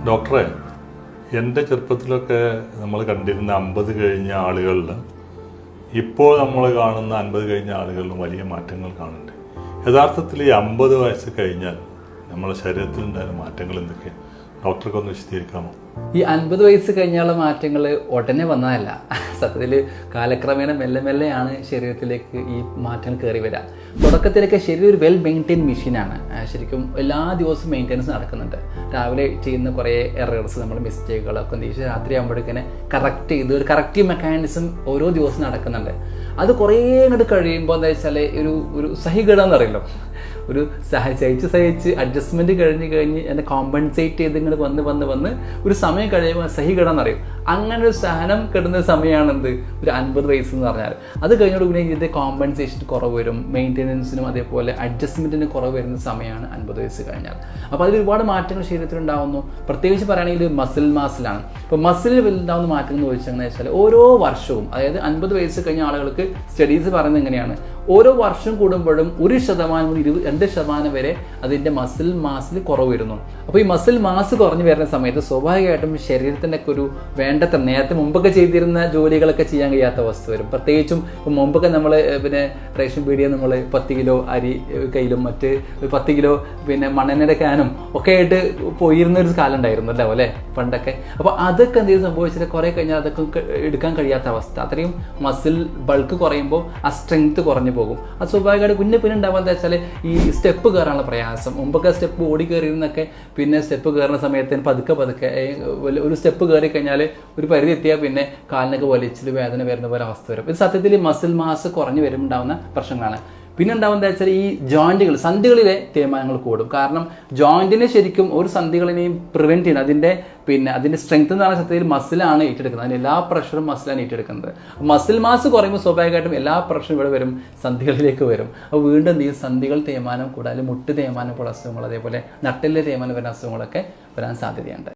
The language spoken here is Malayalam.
ഡോക്ടറെ, എൻ്റെ ചെറുപ്പത്തിലൊക്കെ നമ്മൾ കണ്ടിരുന്ന 50 കഴിഞ്ഞ ആളുകളിൽ ഇപ്പോൾ നമ്മൾ കാണുന്ന 50 കഴിഞ്ഞ ആളുകളിലും വലിയ മാറ്റങ്ങൾ കാണുന്നുണ്ട്. യഥാർത്ഥത്തിൽ ഈ 50 വയസ്സ് കഴിഞ്ഞാൽ നമ്മുടെ ശരീരത്തിൽ ഉണ്ടായിരുന്ന മാറ്റങ്ങൾ എന്തൊക്കെയാണ്? ഡോക്ടർക്ക് ഒന്ന് വിശദീകരിക്കാമോ? ഈ 50 വയസ്സ് കഴിഞ്ഞുള്ള മാറ്റങ്ങൾ ഉടനെ വന്നതല്ല. സത്യത്തിൽ കാലക്രമേണ മെല്ലെ മെല്ലെയാണ് ശരീരത്തിലേക്ക് ഈ മാറ്റങ്ങൾ കയറി വരിക. തുടക്കത്തിലൊക്കെ ശരീരം ഒരു വെൽ മെയിൻറ്റെയിൻ മെഷീനാണ്. ശരിക്കും എല്ലാ ദിവസവും മെയിൻ്റെനൻസ് നടക്കുന്നുണ്ട്. രാവിലെ ചെയ്യുന്ന കുറേ എറേഴ്സ്, നമ്മൾ മിസ്റ്റേക്കുകളൊക്കെ എന്ത് ചെയ്യും രാത്രി ആകുമ്പോഴേക്കിനെ കറക്റ്റ് ചെയ്ത് ഒരു കറക്റ്റീവ് മെക്കാനിസം ഓരോ ദിവസവും നടക്കുന്നുണ്ട്. അത് കുറേ അങ്ങോട്ട് കഴിയുമ്പോൾ എന്താ വെച്ചാൽ ഒരു സഹികേടം എന്ന് പറയല്ലോ, ഒരു സഹിച്ച് അഡ്ജസ്റ്റ്മെൻറ്റ് കഴിഞ്ഞ് എന്നെ കോമ്പൻസേറ്റ് ചെയ്ത് ഇങ്ങനെ വന്ന് ഒരു സമയം കഴിയുമ്പോൾ സഹികേടം എന്നറിയും. അങ്ങനെ ഒരു സഹനം കിടുന്ന സമയമാണെന്ത് ഒരു 50 വയസ്സ് എന്ന് പറഞ്ഞാൽ. അത് കഴിഞ്ഞോട് പിന്നെ ഇതിൻ്റെ കോമ്പൻസേഷൻ കുറവ് വരും, മെയിൻ്റെനൻസിനും അതേപോലെ അഡ്ജസ്റ്റ്മെൻറ്റിന് കുറവ് വരുന്ന സമയമാണ് 50 വയസ്സ് കഴിഞ്ഞാൽ. അപ്പോൾ അതിൽ ഒരുപാട് മാറ്റങ്ങൾ ശരീരത്തിലുണ്ടാകുന്നു. പ്രത്യേകിച്ച് പറയുകയാണെങ്കിൽ മസിൽ മാസിലാണ്. ഇപ്പോൾ മസിലിൽ ഉണ്ടാകുന്ന മാറ്റം എന്ന് ചോദിച്ചാൽ വെച്ചാൽ ഓരോ വർഷവും, അതായത് 50 വയസ്സ് കഴിഞ്ഞ ആളുകൾക്ക് സ്റ്റഡീസ് പറയുന്നത് എങ്ങനെയാണ്, ഓരോ വർഷം കൂടുമ്പോഴും 1% മുതൽ 2% വരെ അതിൻ്റെ മസിൽ മാസിൽ കുറവ് വരുന്നു. അപ്പോൾ ഈ മസിൽ മാസ് കുറഞ്ഞു വരുന്ന സമയത്ത് സ്വാഭാവികമായിട്ടും ശരീരത്തിൻ്റെ ഒക്കെ ഒരു വേണ്ടത്ര നേരത്തെ മുമ്പൊക്കെ ചെയ്തിരുന്ന ജോലികളൊക്കെ ചെയ്യാൻ കഴിയാത്ത അവസ്ഥ വരും. പ്രത്യേകിച്ചും മുമ്പൊക്കെ നമ്മൾ റേഷൻ പീടിയ നമ്മൾ 10 കിലോ അരി കയ്യിലും മറ്റ് 10 കിലോ മണ്ണെണ്ണയുടെ കാനും ഒക്കെ ആയിട്ട് പോയിരുന്ന ഒരു കാലം ഉണ്ടായിരുന്നല്ലോ അല്ലേ പണ്ടൊക്കെ. അപ്പോൾ അതൊക്കെ എന്തെങ്കിലും സംഭവിച്ചാൽ കുറേ കഴിഞ്ഞാൽ അതൊക്കെ എടുക്കാൻ കഴിയാത്ത അവസ്ഥ. അത്രയും മസിൽ ബൾക്ക് കുറയുമ്പോൾ ആ സ്ട്രെങ്ത് കുറഞ്ഞു പോകും. അത് സ്വാഭാവികമായിട്ട് പിന്നെ ഉണ്ടാവുക വെച്ചാൽ ഈ സ്റ്റെപ്പ് കയറാനുള്ള പ്രയാസം. മുമ്പൊക്കെ സ്റ്റെപ്പ് ഓടി കയറിയിരുന്നൊക്കെ പിന്നെ സ്റ്റെപ്പ് കയറുന്ന സമയത്തിന് പതുക്കെ ഒരു സ്റ്റെപ്പ് കയറി കഴിഞ്ഞാൽ ഒരു പരിധി എത്തിയാൽ പിന്നെ കാലിനൊക്കെ വലിച്ചിൽ വേദന വരുന്ന പോലെ അവസ്ഥ വരും. ഇത് സത്യത്തിൽ മസിൽ മാസ് കുറഞ്ഞു വരുമ്പോണ്ടാവുന്ന പ്രശ്നങ്ങളാണ്. പിന്നെ ഉണ്ടാവുന്നത് വെച്ചാൽ ഈ ജോയിന്റുകൾ, സന്ധികളിലെ തേയ്മാനങ്ങൾ കൂടും. കാരണം ജോയിന്റിനെ ശരിക്കും ഒരു സന്ധികളിനെയും പ്രിവെന്റ് ചെയ്യുന്നത് അതിന്റെ സ്ട്രെങ്ത് എന്ന് പറഞ്ഞ സത്യത്തിൽ മസിലാണ് ഏറ്റെടുക്കുന്നത്. അതിന് എല്ലാ പ്രഷറും മസിലാണ് ഏറ്റെടുക്കുന്നത്. മസിൽ മാസ് കുറയുമ്പോൾ സ്വാഭാവികമായിട്ടും എല്ലാ പ്രഷറും ഇവിടെ വരും, സന്ധികളിലേക്ക് വരും. അപ്പോൾ വീണ്ടും എന്ത് ചെയ്യും, സന്ധികൾ തേയ്മാനം കൂടാതെ മുട്ട് തേയ്മാനം കൂടെ അസുഖങ്ങൾ, അതേപോലെ നട്ടെല്ലിലെ തേയ്മാനം വരുന്ന അസുഖങ്ങളൊക്കെ വരാൻ സാധ്യതയുണ്ട്.